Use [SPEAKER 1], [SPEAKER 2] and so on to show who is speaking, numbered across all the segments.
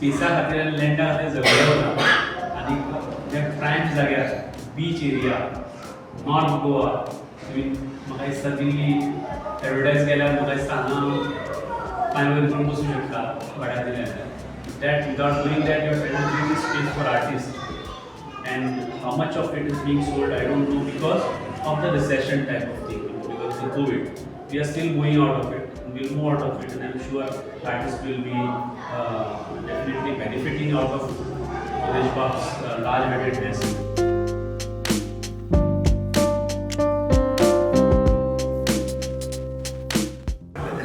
[SPEAKER 1] स्पेसा खातीर आनी लँडा खातीर झगडे वता आनी जे प्रायम जाग्यार बीच एरिया नॉर्थ गोवा म्हाका दिसता दिल्ली एडवर्टायज केल्यार म्हाका दिसता हांगा पांय वयर करून बसूं शकता भाड्या दिल्यार that without doing that you're trying to create this space for artists and how much of it is being sold I don't know because of the recession type of thing because of the COVID we are still moving out of it and we'll move out of it and I'm sure artists will be definitely benefiting out of Village Park's large-headedness.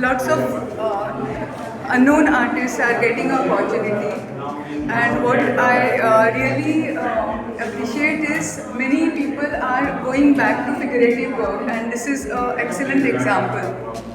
[SPEAKER 2] Lots of unknown artists are getting opportunity, and what I really appreciate is many people are going back to figurative work, and this is an excellent example.